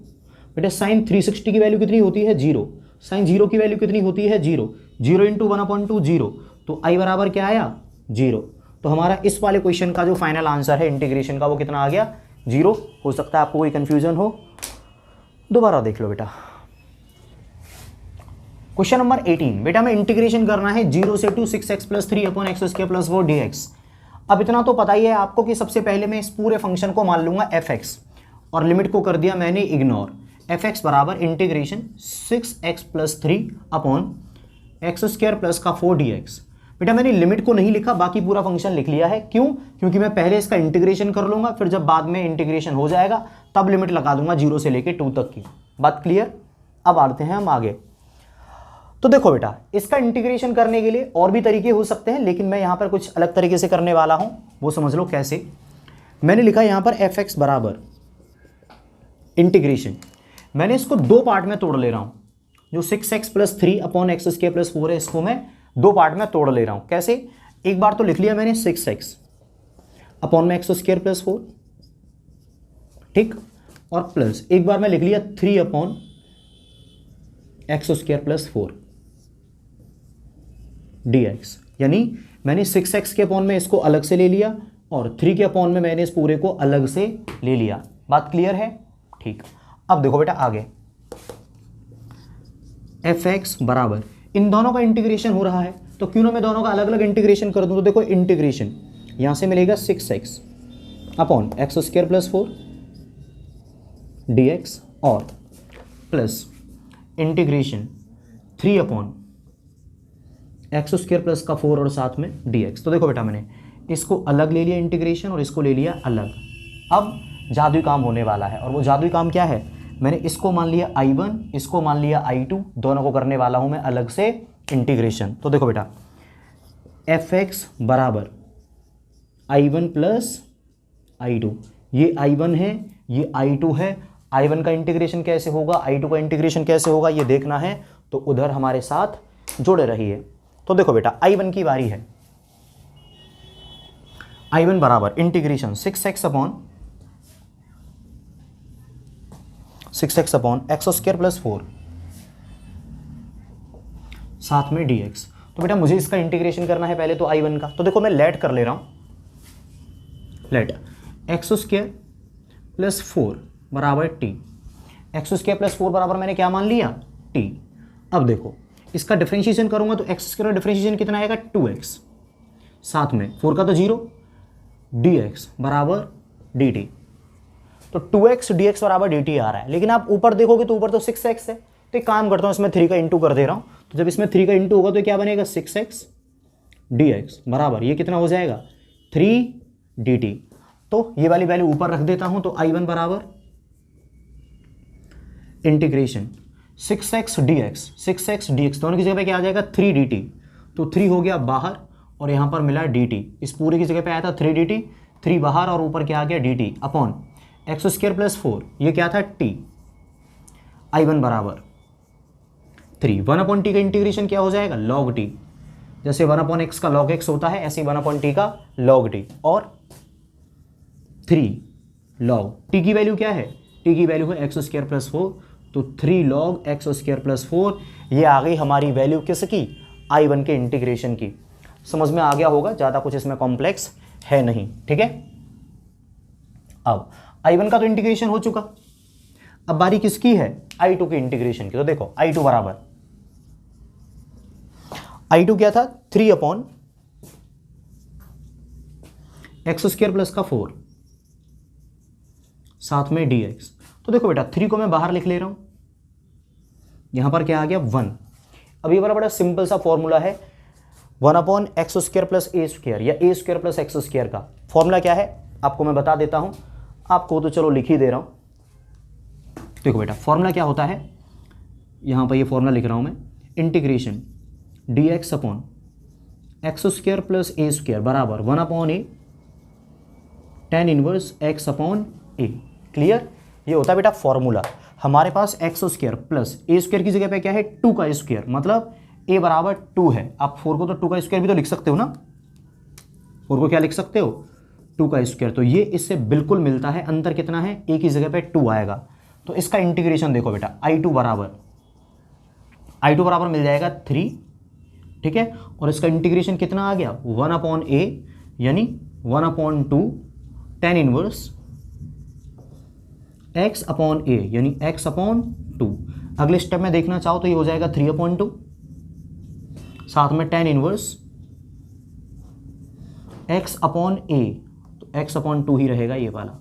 बेटा साइन 360 की वैल्यू कितनी होती है 0, साइन 0 की वैल्यू कितनी होती है 0, 0 इंटू 1/2 0, तो आई बराबर क्या आया 0। तो हमारा इस वाले क्वेश्चन का जो फाइनल आंसर है इंटीग्रेशन का वो कितना आ गया 0। हो सकता है आपको कोई कंफ्यूजन हो, दोबारा देख लो बेटा। क्वेश्चन नंबर 18 बेटा में इंटीग्रेशन करना है 0 से 2 6x plus 3 upon x square plus 4 dx। अब इतना तो पता ही है आपको कि सबसे पहले मैं इस पूरे फंक्शन को मान लूंगा fx और लिमिट को कर दिया मैंने इग्नोर। fx बराबर integration 6x plus 3 upon x square plus का 4 dx। बेटा मैंने लिमिट को नहीं लिखा, बाकी पूरा फंक्शन लिख लिया है। क्यों, क्योंकि मैं पहले इसका इंटीग्रेशन कर लूंगा, फिर जब बाद में इंटीग्रेशन हो जाएगा तब लिमिट लगा दूंगा 0 से लेके 2 तक की। बात क्लियर। अब आते हैं हम आगे। तो देखो बेटा इसका इंटीग्रेशन करने के लिए और भी तरीके हो सकते हैं, लेकिन मैं यहां पर कुछ अलग तरीके से करने वाला हूं, वो समझ लो कैसे। मैंने लिखा यहां पर fx बराबर इंटीग्रेशन, मैंने इसको 2 पार्ट में तोड़ ले रहा हूं। जो 6x plus 3 upon x square plus 4 है, इसको मैं 2 पार्ट में तोड़ ले रहा हूं। कैसे, एक बार तो लिख लिया मैंने 6x अपॉन में एक्स स्क्वायर प्लस 4, ठीक, और प्लस एक बार मैं लिख लिया 3 upon x square plus 4 dx। यानी मैंने 6x के अपॉन में इसको अलग से ले लिया और 3 के अपॉन में मैंने इस पूरे को अलग से ले लिया। बात क्लियर है, ठीक। अब देखो बेटा आगे fx बराबर इन दोनों का इंटीग्रेशन हो रहा है, तो क्यों ना मैं दोनों का अलग अलग इंटीग्रेशन कर दूं। तो देखो इंटीग्रेशन यहाँ से मिलेगा 6x upon x square plus 4 dx और plus integration 3 upon x square plus का 4 और साथ में dx। तो देखो बेटा मैंने इसको अलग ले लिया इंटीग्रेशन और इसको ले लिया अलग। अब जादुई काम होने वाला है, और वो जादुई काम क्या है, मैंने इसको मान लिया I1, इसको मान लिया I2, दोनों को करने वाला हूं मैं अलग से इंटीग्रेशन। तो देखो बेटा fx बराबर I1 प्लस I2, ये I1 है, ये I2 है। I1 का इंटीग्रेशन कैसे होगा, I2 का इंटीग्रेशन कैसे होगा, ये देखना है तो उधर हमारे साथ जुड़े रहिए। तो देखो बेटा I1 की बारी है। I1 बराबर integration 6x upon x square plus 4 साथ में dx। तो बेटा मुझे इसका इंटीग्रेशन करना है पहले तो I1 का। तो देखो मैं लेट कर ले रहा हूं, लेट एक्स स्क्वायर प्लस 4 बराबर t। एक्स स्क्वायर प्लस 4 बराबर मैंने क्या मान लिया, t। अब देखो इसका डिफरेंशिएशन करूंगा तो एक्स स्क्वायर का डिफरेंशिएशन कितना आएगा, 2x, साथ में 4 का तो 0, dx बराबर dt। तो 2x dx बराबर dt आ रहा है, लेकिन आप ऊपर देखोगे तो ऊपर तो 6x है। तो एक काम करता हूँ, इसमें 3 का इंटू कर दे रहा हूँ। तो जब इसमें 3 का इंटू होगा तो क्या बनेगा, 6x dx बराबर ये कितना हो जाएगा, 3 dt। तो ये वाली वैल्यू ऊपर रख देता हूँ। तो I1 बराबर इंटीग्रेशन 6x dx दोनों की जगह पे क्या आ जाएगा, 3 dt। तो 3 हो गया बाहर और यहाँ पर मिला dt। इस पूरे की जगह पे आया था 3 dt, 3 बाहर और ऊपर क्या आ गया dt upon x square plus 4, ये क्या था t। I1 बराबर 3, 1 अपॉन टी का इंटीग्रेशन क्या हो जाएगा, log t। जैसे 1 अपॉन एक्स का log x होता है, ऐसे 1 अपॉन टी का log t और 3 log t की वैल्यू क्या है, t की वैल्यू है एक्स स्क्वायर प्लस 4। तो 3 log एक्स स्क्वायर प्लस 4, ये आ गई हमारी वैल्यू किसकी, I1 के इंटीग्रेशन की। समझ में आ गया होगा, ज़्यादा कुछ इसमें कॉम्प्लेक्स है नहीं, ठीक है। अब I1 का तो इंटीग्रेशन हो चुका, अब बारी किसकी है, I2 के इंटीग्रेशन की। तो देखो I2 बराबर, I2 क्या था, 3 अपॉन एक्स स्क्वायर प्लस का 4 साथ में dx। तो देखो बेटा 3 को मैं बाहर लिख ले रहा हूं, यहां पर क्या आ गया 1। अब ये बड़ा सिंपल सा फॉर्मूला है, 1 upon x square plus a square या ए स्क्वायर प्लस एक्स स्क्वायर का फॉर्मूला क्या है आपको मैं बता देता हूं, आपको तो चलो लिख ही दे रहा हूं। देखो बेटा फॉर्मूला क्या होता है, यहां पर ये फॉर्मूला लिख रहा हूं मैं, integration dx upon x square plus a square बराबर 1 upon a tan inverse x upon a. Clear, ये होता है बेटा फॉर्मूला। हमारे पास x square plus a square की जगह पे क्या है, 2 का स्क्वायर, मतलब a बराबर 2 है। आप 4 को तो 2 का स्क्वायर भी तो लिख सकते हो ना, 4 को क्या लिख सकते हो, 2 का स्क्वायर। तो ये इससे बिल्कुल मिलता है, अंतर कितना है, a की जगह पे 2 आएगा। तो इसका इंटीग्रेशन देखो बेटा, I2 बराबर मिल जाएगा 3, ठीक है। और इसका इंटीग्रेशन कितना आ गया, 1 अपॉन ए यानी 1 upon 2 tan inverse x upon a यानी x अपॉन 2। अगले स्टेप में देखना चाहो तो ये हो जाएगा 3 अपॉन 2 साथ में tan इनवर्स x अपॉन ए, तो x अपॉन 2 ही रहेगा ये वाला।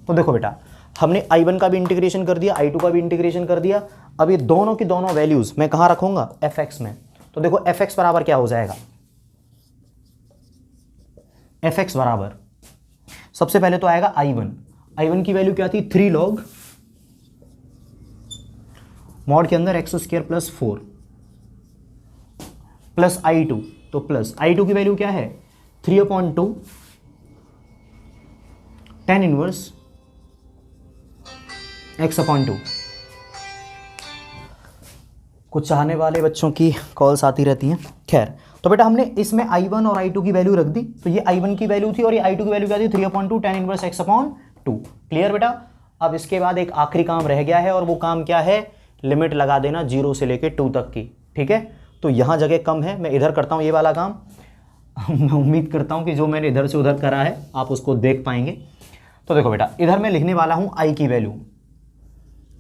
तो देखो बेटा हमने I1 का भी इंटीग्रेशन कर दिया, I2 का भी इंटीग्रेशन कर दिया। अब ये दोनों की दोनों वैल्यूज मैं कहां रखूंगा, fx में। तो देखो fx बराबर क्या हो जाएगा, fx बराबर सबसे पहले तो आएगा I1 की वैल्यू क्या थी, 3 log मॉड के अंदर x square plus 4 plus I2। तो प्लस I2 की वैल्यू क्या है, 3 upon 2 tan inverse x upon 2। कुछ चाहने वाले बच्चों की कॉल्स आती रहती हैं, खैर। तो बेटा हमने इसमें I1 और I2 की वैल्यू रख दी। तो ये I1 की वैल्यू थी और ये I2 की वैल्यू क्या थी, 3 upon 2 tan inverse x upon 2। Clear बेटा। अब इसके बाद एक आखिरी काम रह गया है और वो काम क्या है, लिमिट लगा देना 0 से लेके 2 तक की, ठीक है। तो यहाँ जगह कम है, मैं इधर करता हूँ ये वाला काम। मैं उम्मीद करता हूँ कि जो मैंने इधर से उधर करा है आप उसको देख पाएंगे। तो देखो बेटा इधर मैं लिखने वाला हूँ I की वैल्यू।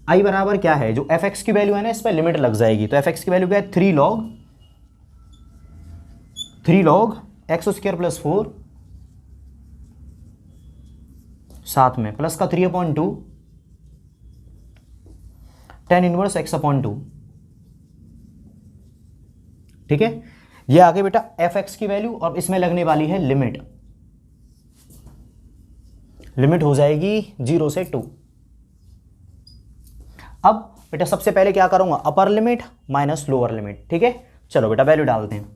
I बराबर क्या है, जो fx की वैल्यू है ना, इस पर लिमिट लग जाएगी। तो fx की वैल्यू क्या है, 3 log 3 log x square plus 4, साथ में प्लस का 3/2 tan इनवर्स x/2। ठीक है, ये आगे बेटा एफ एक्स की वैल्यू और इसमें लगने वाली है लिमिट। लिमिट हो जाएगी 0 से 2। अब बेटा सबसे पहले क्या करूंगा, upper limit minus lower limit. ठीक है, चलो बेटा वैल्यू डालते हैं।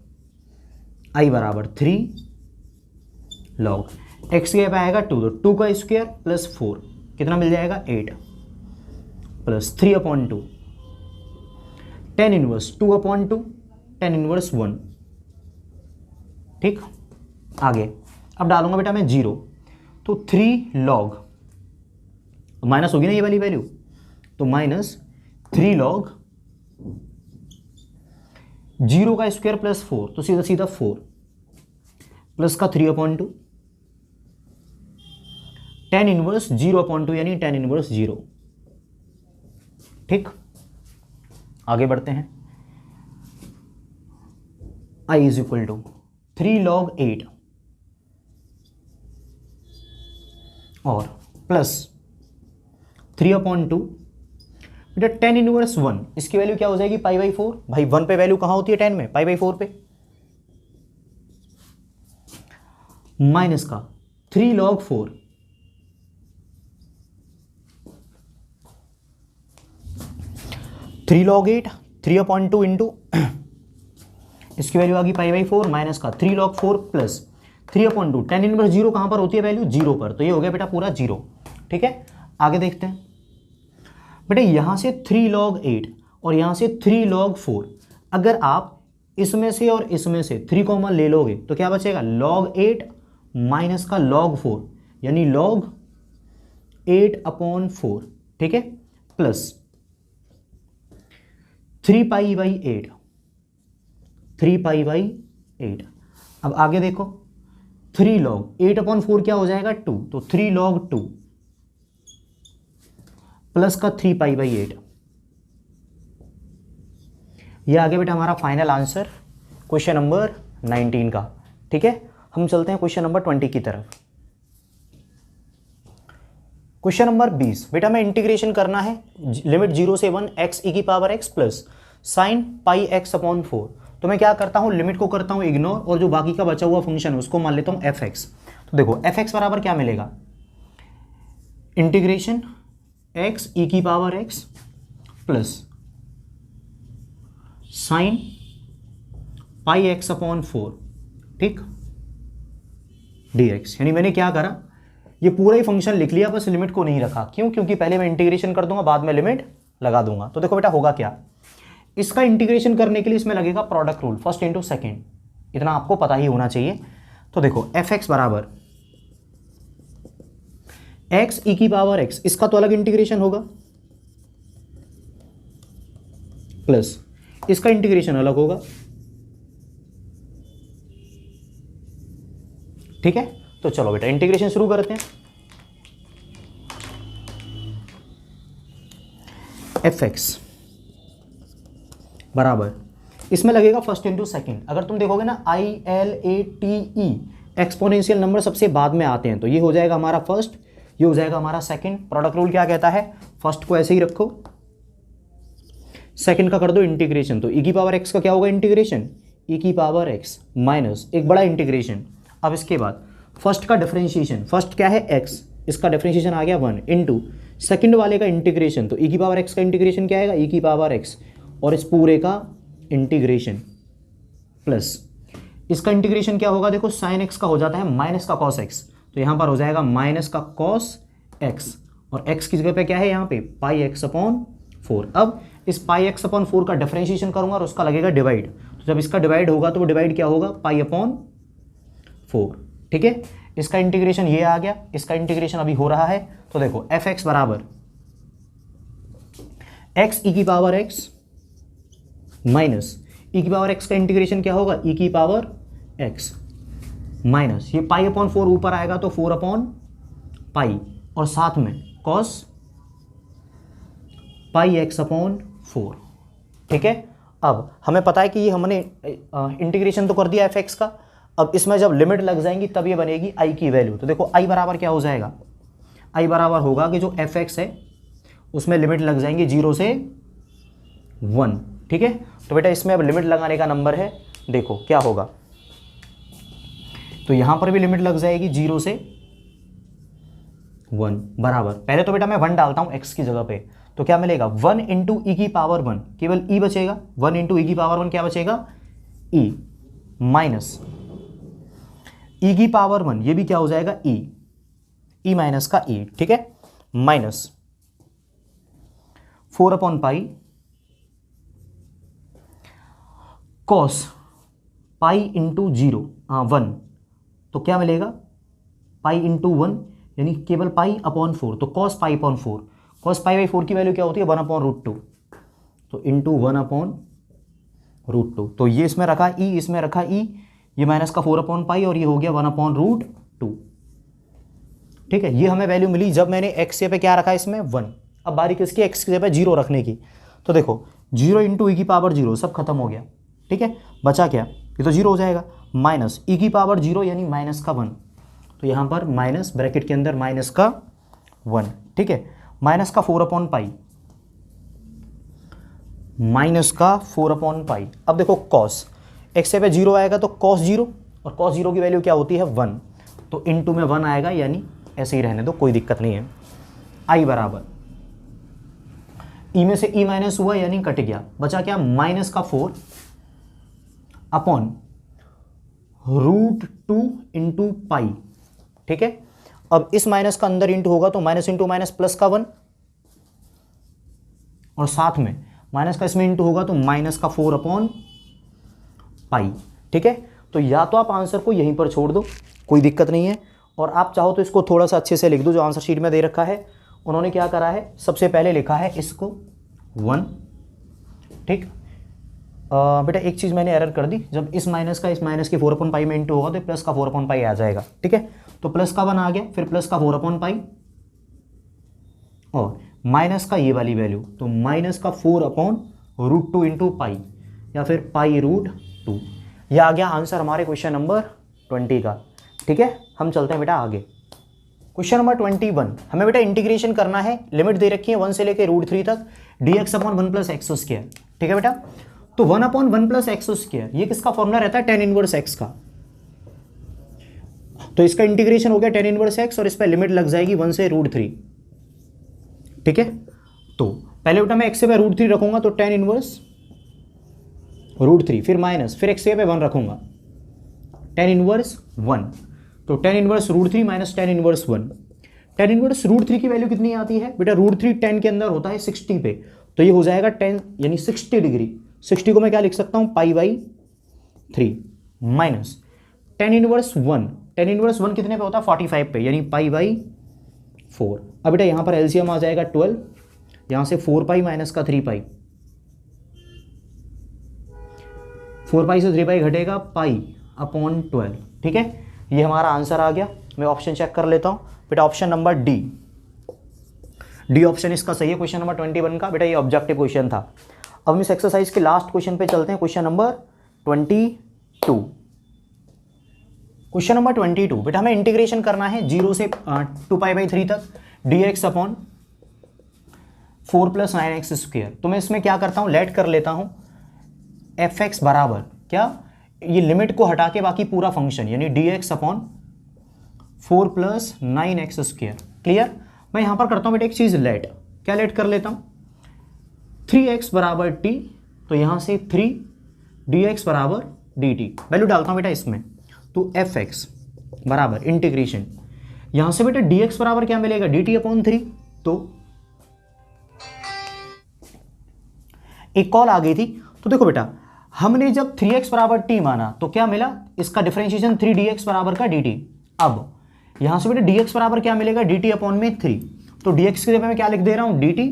आई बराबर 3 लॉग एक्स के पे आएगा 2, तो 2 का स्क्वायर प्लस 4 कितना मिल जाएगा 8 plus 3/2 tan inverse 2/2 tan inverse 1। ठीक, आगे अब डालूंगा बेटा मैं 0, तो 3 लॉग माइनस होगी ना ये वाली वैल्यू, तो माइनस 3 लॉग 0 का स्क्वायर प्लस 4, तो सीधा सीधा 4 प्लस का 3/2 tan इनवर्स 0/2 यानी tan इनवर्स 0। ठीक, आगे बढ़ते हैं। I is equal to 3 log 8 और प्लस 3/2 बेटा tan इनवर्स 1, इसकी वैल्यू क्या हो जाएगी π/4। भाई 1 पे वैल्यू कहां होती है tan में, π/4 पे, माइनस का 3 log 4 3 log 8 3/2 इंटू इसकी वैल्यू आ गई π/4 माइनस का 3 log 4 प्लस 3/2 tan इनवर्स 0 कहां पर होती है वैल्यू 0 पर, तो ये हो गया बेटा पूरा 0। ठीक है, आगे देखते हैं बेटा, यहां से 3 log 8 और यहां से 3 log 4, अगर आप इसमें से और इसमें से 3 कॉमन ले लोगे तो क्या बचेगा log 8 माइनस का log 4 यानी log 8/4। ठीक है, प्लस 3π/8 3π/8। अब आगे देखो 3 log 8/4 क्या हो जाएगा 2, तो 3 log 2 प्लस का 3π/8। ये आगे बेटा हमारा फाइनल आंसर क्वेश्चन नंबर 19 का। ठीक है, हम चलते हैं क्वेश्चन नंबर 20 की तरफ। क्वेश्चन नंबर 20 बेटा हमें इंटीग्रेशन करना है लिमिट 0 से 1 x e की power x plus sine pi x/4। तो मैं क्या करता हूं, लिमिट को करता हूं इग्नोर और जो बाकी का बचा हुआ फंक्शन है उसको मान लेता हूं fx। तो देखो fx बराबर क्या मिलेगा, इंटीग्रेशन x e की power x plus sine pi x/4। ठीक, dx, यानी मैंने क्या करा, ये पूरा ही फंक्शन लिख लिया, बस लिमिट को नहीं रखा। क्यों, क्योंकि पहले मैं इंटीग्रेशन कर दूंगा बाद में लिमिट लगा दूंगा। तो देखो बेटा होगा क्या, इसका इंटीग्रेशन करने के लिए इसमें लगेगा product rule, first into second, इतना आपको पता ही होना चाहिए। तो देखो fx बराबर x e की पावर x, इसका तो अलग इंटीग्रेशन होगा, प्लस इसका इंटीग्रेशन अलग होगा। ठीक है, तो चलो बेटा इंटीग्रेशन शुरू करते हैं। fx बराबर इसमें लगेगा फर्स्ट इंटू सेकेंड। अगर तुम देखोगे ना ILATE एक्सपोनेंशियल नंबर सबसे बाद में आते हैं, तो ये हो जाएगा हमारा फर्स्ट, ये हो जाएगा हमारा सेकंड। प्रोडक्ट रूल क्या कहता है, फर्स्ट को ऐसे ही रखो, सेकंड का कर दो इंटीग्रेशन। तो e की पावर x का क्या होगा इंटीग्रेशन, e की पावर x माइनस एक बड़ा इंटीग्रेशन। अब इसके बाद फर्स्ट का डिफरेंशिएशन, फर्स्ट क्या है x, इसका डिफरेंशिएशन आ गया 1 इंटू सेकेंड वाले का इंटीग्रेशन। तो e की पावर x का इंटीग्रेशन क्या आएगा, e की पावर x और इस पूरे का इंटीग्रेशन प्लस इसका इंटीग्रेशन क्या होगा, देखो साइन x का हो जाता है माइनस का कॉस x, तो यहां पर हो जाएगा माइनस का कॉस x और x की जगह पे क्या है यहाँ पे पाई x/4। अब इस पाई x/4 का डिफरेंशिएशन करूंगा और उसका लगेगा डिवाइड, तो जब इसका डिवाइड होगा तो वो डिवाइड क्या होगा पाई/4। ठीक है, इसका इंटीग्रेशन ये आ गया, इसका इंटीग्रेशन अभी हो रहा है। तो देखो fx बराबर x e की पावर x माइनस e की पावर x का इंटीग्रेशन क्या होगा, e की पावर x माइनस ये पाई/4 ऊपर आएगा तो 4/पाई और साथ में कॉस पाई x/4। ठीक है, अब हमें पता है कि ये हमने इंटीग्रेशन तो कर दिया एफ एक्स का। अब इसमें जब लिमिट लग जाएंगी तब ये बनेगी आई की वैल्यू। तो देखो आई बराबर क्या हो जाएगा, आई बराबर होगा कि जो एफ एक्स है उसमें लिमिट लग जाएंगी 0 से 1। ठीक है, तो बेटा इसमें अब लिमिट लगाने का नंबर है, देखो क्या होगा। तो यहां पर भी लिमिट लग जाएगी 0 से 1 बराबर, पहले तो बेटा मैं 1 डालता हूं x की जगह पे, तो क्या मिलेगा 1 इंटू ई की पावर 1, केवल e बचेगा। 1 इंटू ई की पावर 1 क्या बचेगा, e माइनस ई की पावर 1, ये भी क्या हो जाएगा e माइनस का e। ठीक है, माइनस 4/पाई कॉस पाई इंटू 0 1, तो क्या मिलेगा पाई इंटू 1 यानी केवल पाई अपॉन 4, तो cos pi upon 4। Cos pi by 4 की वैल्यू क्या होती है 1/√2, तो इंटू 1/√2। तो ये इसमें रखा ई, इसमें रखा ई, ये माइनस का 4/पाई और ये हो गया 1/√2। ठीक है, ये हमें वैल्यू मिली जब मैंने एक्स पे क्या रखा इसमें 1। अब बारी किसकी, एक्स की जगह 0 रखने की। तो देखो 0 इंटू ई की पावर 0, सब खत्म हो गया। ठीक है, बचा क्या, ये तो 0 हो जाएगा, माइनस ई की पावर 0 यानी माइनस का 1, तो यहाँ पर माइनस ब्रैकेट के अंदर माइनस का 1। ठीक है, माइनस का 4/पाई, माइनस का 4/पाई। अब देखो कॉस एक्स पे 0 आएगा तो कॉस 0, और कॉस 0 की वैल्यू क्या होती है 1, तो इंटू में 1 आएगा, यानी ऐसे ही रहने दो, कोई दिक्कत नहीं है। आई बराबर ई में से ई माइनस हुआ यानी कट गया, बचा क्या माइनस का 4 अपॉन √2 इंटू पाई। ठीक है, अब इस माइनस का अंदर इंटू होगा तो माइनस इंटू माइनस प्लस का 1, और साथ में माइनस का इसमें इंटू होगा तो माइनस का 4/पाई। ठीक है, तो या तो आप आंसर को यहीं पर छोड़ दो, कोई दिक्कत नहीं है, और आप चाहो तो इसको थोड़ा सा अच्छे से लिख दो। जो आंसर शीट में दे रखा है उन्होंने क्या करा है, सबसे पहले लिखा है इसको 1। ठीक, बेटा एक चीज़ मैंने एरर कर दी, जब इस माइनस का इस माइनस के 4/पाई में इंटू होगा तो प्लस का 4/पाई आ जाएगा। ठीक है, तो प्लस का 1 आ गया, फिर प्लस का 4/पाई और माइनस का ये वाली वैल्यू, तो माइनस का 4/√2 इंटू पाई, या फिर पाई√2। यह आ गया आंसर हमारे क्वेश्चन नंबर 20 का। ठीक है, हम चलते हैं बेटा आगे। क्वेश्चन नंबर 21, हमें बेटा इंटीग्रेशन करना है, लिमिट दे रखी है 1 से लेकर √3 तक, dx/1 + x²। ठीक है बेटा, तो 1/1 + x², ये किसका फॉर्मूला रहता है, tan इनवर्स x का। तो इसका इंटीग्रेशन हो गया tan इनवर्स x, और इस पर लिमिट लग जाएगी 1 से √3। ठीक है, तो पहले बेटा मैं x से √3 रखूंगा तो tan इनवर्स √3, फिर माइनस, फिर x से 1 रखूंगा tan इनवर्स 1, तो tan inverse √3 minus tan inverse 1। tan inverse √3 की वैल्यू कितनी आती है बेटा, √3 tan के अंदर होता है 60 पे, तो ये हो जाएगा 10 यानी 60 डिग्री। 60 को मैं क्या लिख सकता हूं π/3 minus tan inverse 1, tan inverse 1 कितने पे होता है 45 पे, यानी π/4। अब बेटा यहां पर एलसीएम आ जाएगा 12, यहां से 4π माइनस का 3π, 4π से 3π घटेगा π/12। ठीक है, ये हमारा आंसर आ गया। मैं ऑप्शन चेक कर लेता हूं बेटा, ऑप्शन नंबर डी ऑप्शन इसका सही है क्वेश्चन नंबर 21 का। बेटा ये ऑब्जेक्टिव क्वेश्चन था। अब हम इस एक्सरसाइज के लास्ट क्वेश्चन पे चलते हैं, क्वेश्चन नंबर 22। क्वेश्चन नंबर 22 बेटा हमें इंटीग्रेशन करना है 0 से 2π/3 तक dx/4 + 9x²। तो मैं इसमें क्या करता हूं, लेट कर लेता हूं fx बराबर क्या, ये लिमिट को हटा के बाकी पूरा फंक्शन, यानी dx/4 + 9x²। क्लियर, मैं यहां पर करता हूं बेटा एक चीज लेट, क्या लेट कर लेता हूं 3x = t, तो यहां से 3 dx = dt वैल्यू डालता हूं बेटा इसमें, तो fx बराबर इंटीग्रेशन, यहां से बेटा dx बराबर क्या मिलेगा dt/3। तो एक कॉल आ गई थी, तो देखो बेटा हमने जब 3x = t माना तो क्या मिला, इसका डिफरेंशिएशन 3dx = dt। अब यहां से बेटा dx बराबर क्या मिलेगा dt/3, तो dx की जगह मैं क्या लिख दे रहा हूं dt,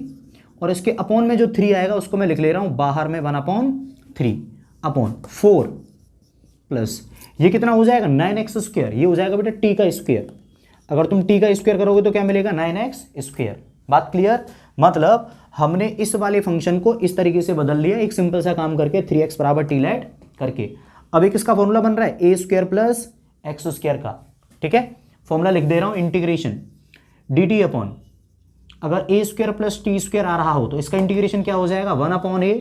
और इसके अपॉन में जो 3 आएगा उसको मैं लिख ले रहा हूं बाहर में 1/3/4 प्लस ये कितना हो जाएगा 9x², ये हो जाएगा बेटा t का स्क्वायर। अगर तुम t का स्क्वायर करोगे तो क्या मिलेगा 9x²। बात क्लियर, मतलब हमने इस वाले फंक्शन को इस तरीके से बदल लिया, एक सिंपल सा काम करके 3x बराबर टी लैट करके। अब एक इसका फॉर्मूला बन रहा है ए स्क्वायर प्लस एक्स स्क्वायर का, ठीक है। फॉर्मूला लिख दे रहा हूं, इंटीग्रेशन डी टी अपॉन, अगर ए स्क्वायर प्लस टी स्क्वायर आ रहा हो तो इसका इंटीग्रेशन क्या हो जाएगा, 1 upon a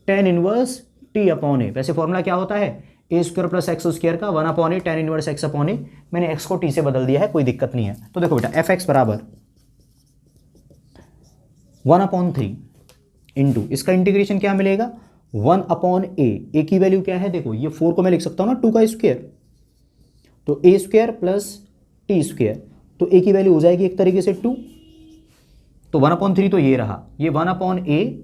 tan inverse T upon ए। वैसे फॉर्मूला क्या होता है, ए स्क्वायर प्लस एक्स स्क्वायर का 1 upon a tan inverse x upon ए। मैंने एक्स को टी से बदल दिया है, कोई दिक्कत नहीं है। तो देखो बेटा एफ एक्स बराबर 1/3 इंटू इसका इंटीग्रेशन क्या मिलेगा, 1 अपॉन ए की वैल्यू क्या है, देखो ये 4 को मैं लिख सकता हूं ना 2 का स्क्वायर, तो ए स्क्वायर प्लस टी स्क्वायर, तो ए की वैल्यू हो जाएगी एक तरीके से 2, तो 1/3 तो ये रहा, ये 1 upon a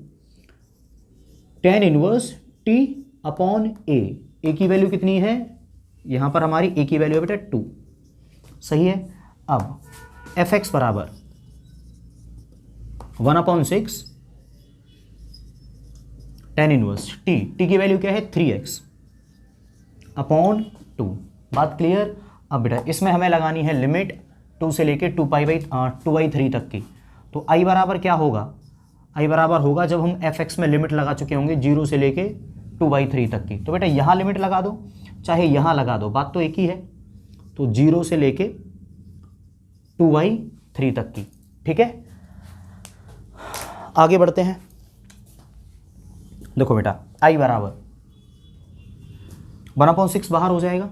tan inverse T upon ए की वैल्यू कितनी है, यहां पर हमारी ए की वैल्यू है बेटा 2, सही है। अब एफ एक्स बराबर 1/6 tan इनवर्स टी की वैल्यू क्या है 3x अपॉन 2। बात क्लियर। अब बेटा इसमें हमें लगानी है लिमिट 2 से लेके 2/3 तक की। तो i बराबर क्या होगा, i बराबर होगा जब हम fx में लिमिट लगा चुके होंगे 0 से लेके 2/3 तक की। तो बेटा यहाँ लिमिट लगा दो चाहे यहाँ लगा दो, बात तो एक ही है। तो 0 से लेके 2/3 तक की, ठीक है। आगे बढ़ते हैं। देखो बेटा i बराबर 1/6 बाहर हो जाएगा,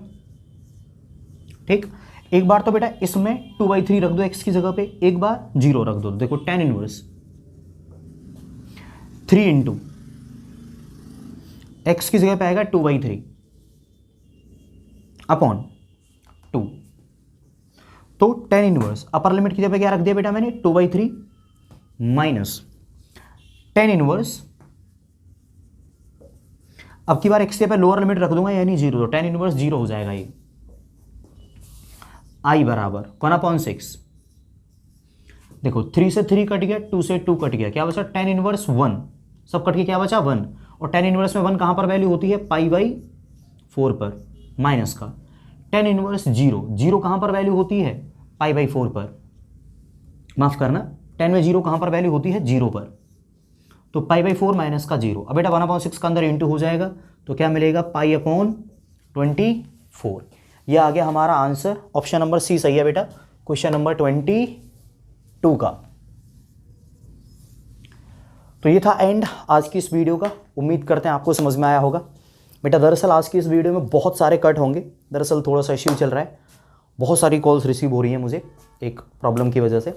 ठीक। एक बार तो बेटा इसमें 2/3 रख दो x की जगह पे, एक बार 0 रख दो। देखो tan इनवर्स 3 इंटू एक्स की जगह पे आएगा 2/3 अपॉन 2, तो tan इनवर्स अपर लिमिट की जगह पे क्या रख दिया बेटा मैंने 2/3 माइनस tan इनवर्स, अब की बार x की जगह पे लोअर लिमिट रख दूंगा यानी 0, तो tan इनवर्स 0 हो जाएगा। ये i बराबर 1/6, देखो 3 से 3 कट गया, 2 से 2 कट गया, क्या बचा tan इनवर्स 1, सब कट के क्या बचा 1, और tan इनवर्स में 1 कहां पर वैल्यू होती है π/4 पर, माइनस का tan इनवर्स 0 कहां पर वैल्यू होती है π/4 पर, माफ करना tan में 0 कहां पर वैल्यू होती है 0 पर, तो π/4 माइनस का 0। अब बेटा 1/6 का अंदर इंटू हो जाएगा, तो क्या मिलेगा π/24। यह आ गया हमारा आंसर, ऑप्शन नंबर सी सही है बेटा, क्वेश्चन नंबर 22 का। तो ये था एंड आज की इस वीडियो का। उम्मीद करते हैं आपको समझ में आया होगा। बेटा दरअसल आज की इस वीडियो में बहुत सारे कट होंगे, दरअसल थोड़ा सा इश्यू चल रहा है, बहुत सारी कॉल्स रिसीव हो रही हैं मुझे एक प्रॉब्लम की वजह से।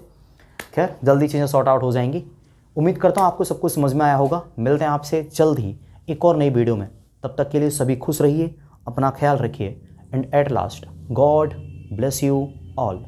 खैर जल्दी चीज़ें सॉर्ट आउट हो जाएंगी। उम्मीद करता हूँ आपको सब कुछ समझ में आया होगा। मिलते हैं आपसे जल्द ही एक और नई वीडियो में, तब तक के लिए सभी खुश रहिए, अपना ख्याल रखिए, and at last God bless you all.